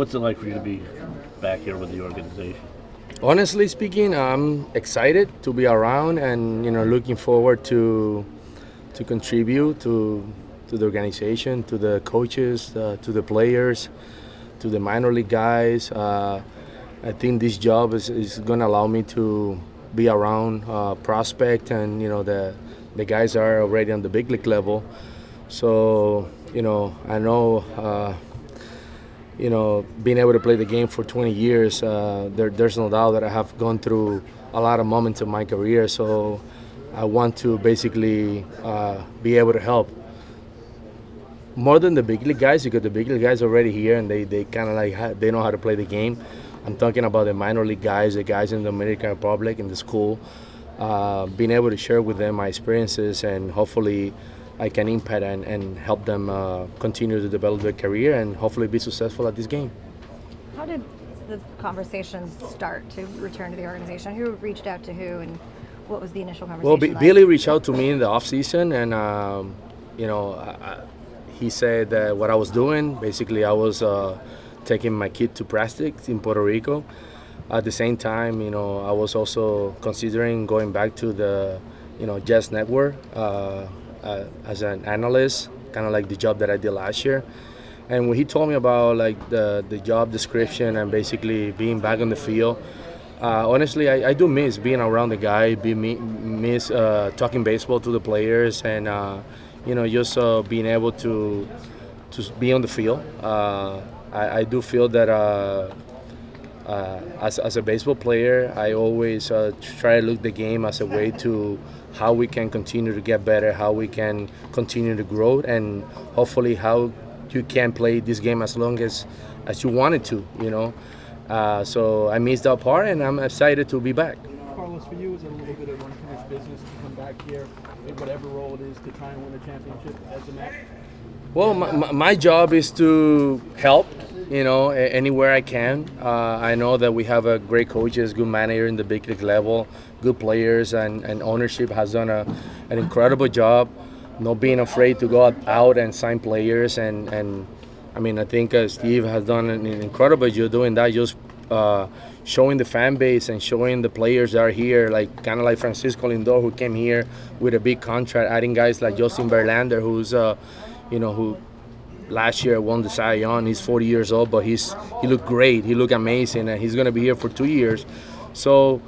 What's it like for you to be back here with the organization? Honestly speaking, I'm excited to be around and looking forward to contribute to the organization, to the coaches, to the players, to the minor league guys. I think this job is going to allow me to be around prospect and the guys are already on the big league level. So I know. Being able to play the game for 20 years, there's no doubt that I have gone through a lot of moments of my career. So I want to basically be able to help more than the big league guys, because the big league guys are already here and they kind of they know how to play the game. I'm talking about the minor league guys, the guys in the Dominican Republic, in the school, being able to share with them my experiences, and hopefully I can impact and help them continue to develop their career and hopefully be successful at this game. How did the conversations start to return to the organization? Who reached out to who, and what was the initial conversation Well, like? Billy reached out to me in the off season, and he said that what I was doing. Basically, I was taking my kid to practice in Puerto Rico. At the same time, I was also considering going back to the Jazz Network. As an analyst, kind of like the job that I did last year. And when he told me about like the job description and basically being back on the field, honestly, I do miss being around the guy, miss talking baseball to the players, and just being able to be on the field. I do feel that as a baseball player, I always try to look the game as a way to how we can continue to get better, how we can continue to grow, and hopefully how you can play this game as long as you wanted to, So I missed that part, and I'm excited to be back. Carlos, for you, is it a little bit of unfinished business to come back here, in whatever role it is, to try and win a championship as a match? Well, my job is to help, anywhere I can. I know that we have a great coaches, good manager in the big league level, good players, and ownership has done an incredible job, not being afraid to go out and sign players. And I mean, I think Steve has done an incredible job doing that, just showing the fan base and showing the players that are here, like kind of like Francisco Lindor, who came here with a big contract, adding guys like Justin Verlander, who's who last year won the Cy Young. He's 40 years old, but he looked great. He looked amazing, and he's going to be here for 2 years. So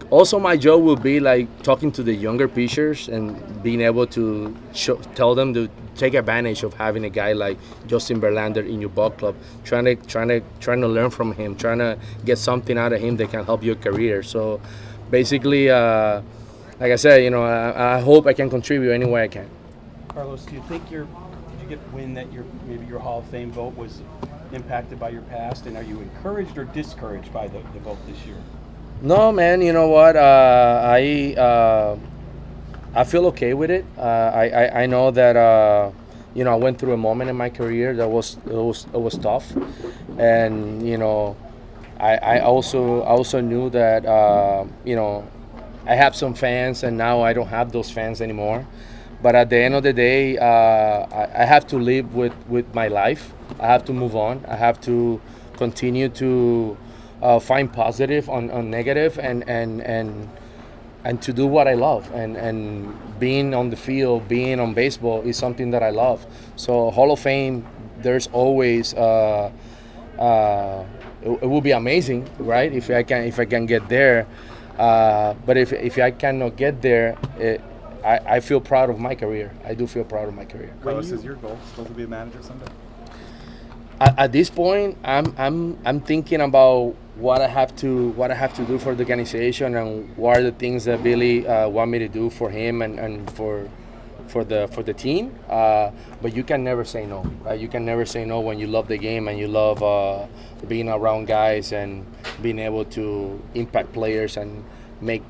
also my job will be like talking to the younger pitchers and being able to tell them to take advantage of having a guy like Justin Verlander in your ball club, trying to learn from him, trying to get something out of him that can help your career. So basically, like I said, I hope I can contribute any way I can. Carlos, do you think did you get wind that maybe your Hall of Fame vote was impacted by your past, and are you encouraged or discouraged by the vote this year? No, man. You know what? I feel okay with it. I know that I went through a moment in my career that was tough, and I also knew that I have some fans, and now I don't have those fans anymore. But at the end of the day, I have to live with my life. I have to move on. I have to continue to find positive on negative, and to do what I love. And being on the field, being on baseball is something that I love. So Hall of Fame, there's always it will be amazing, right? If I can get there. But if I cannot get there, I feel proud of my career. I do feel proud of my career. Carlos, is your goal still to be a manager someday? At this point, I'm thinking about what I have to do for the organization, and what are the things that Billy want me to do for him and for the team. But you can never say no. Right? You can never say no when you love the game and you love being around guys and being able to impact players and make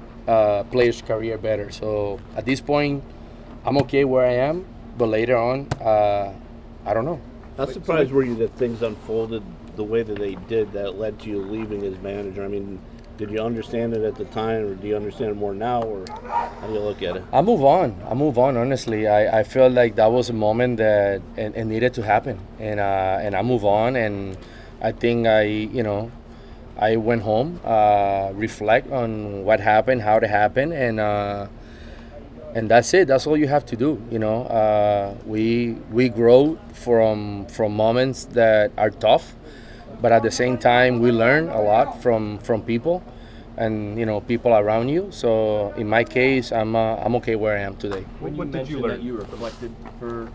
players' career better. So at this point, I'm okay where I am, but later on, I don't know. How surprised were you that things unfolded the way that they did that led to you leaving as manager? I mean, did you understand it at the time, or do you understand it more now, or how do you look at it? I move on, honestly. I feel like that was a moment that it needed to happen, and I move on, and I think I went home, reflect on what happened, how it happened, and that's it. That's all you have to do. We grow from moments that are tough, but at the same time we learn a lot from people, and people around you. So in my case, I'm okay where I am today. When you What did you mentioned learn? that you reflected for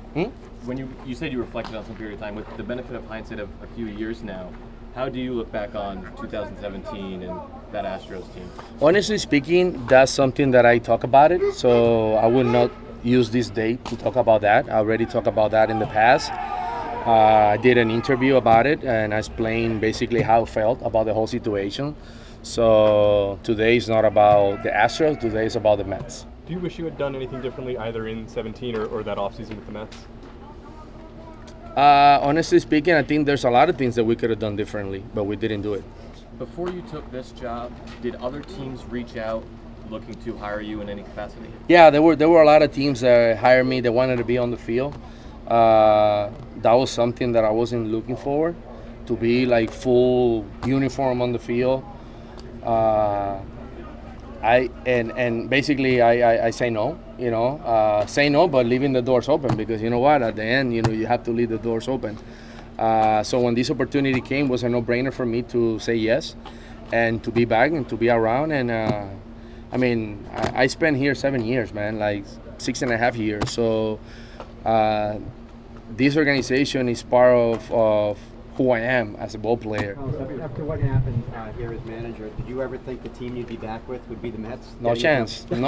when you said you reflected on some period of time with the benefit of hindsight of a few years now, how do you look back on 2017 and that Astros team? Honestly speaking, that's something that I talk about it. So I would not use this date to talk about that. I already talked about that in the past. I did an interview about it, and I explained basically how I felt about the whole situation. So today is not about the Astros. Today is about the Mets. Do you wish you had done anything differently either in 17 or that offseason with the Mets? Honestly speaking, I think there's a lot of things that we could have done differently, but we didn't do it. Before you took this job, did other teams reach out looking to hire you in any capacity? Yeah, there were a lot of teams that hired me that wanted to be on the field. That was something that I wasn't looking for, to be like full uniform on the field. Basically I say no, say no, but leaving the doors open, because you know what, at the end, you have to leave the doors open. So when this opportunity came, it was a no-brainer for me to say yes, and to be back and to be around. And I spent here 7 years, man, like 6.5 years. So this organization is part of who I am as a ball player. After what happened here as manager, did you ever think the team you'd be back with would be the Mets? No chance. No,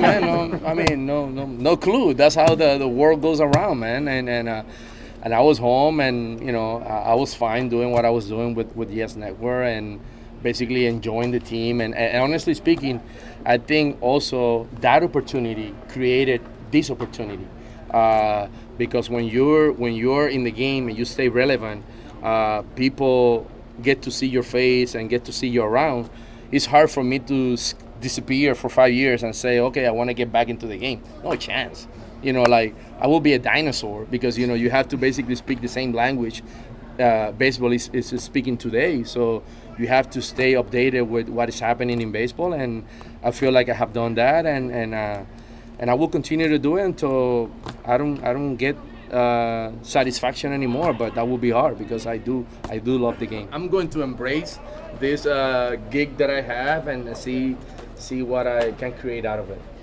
man. No. I mean, no clue. That's how the world goes around, man. And I was home, and I was fine doing what I was doing with Yes Network, and basically enjoying the team. And honestly speaking, I think also that opportunity created this opportunity, because when you're in the game and you stay relevant, people get to see your face and get to see you around. It's hard for me to disappear for 5 years and say, okay, I want to get back into the game. No chance. Like I will be a dinosaur, because you have to basically speak the same language baseball is speaking today. So you have to stay updated with what is happening in baseball, and I feel like I have done that, and I will continue to do it until I don't get satisfaction anymore. But that will be hard, because I do love the game. I'm going to embrace this gig that I have and see what I can create out of it.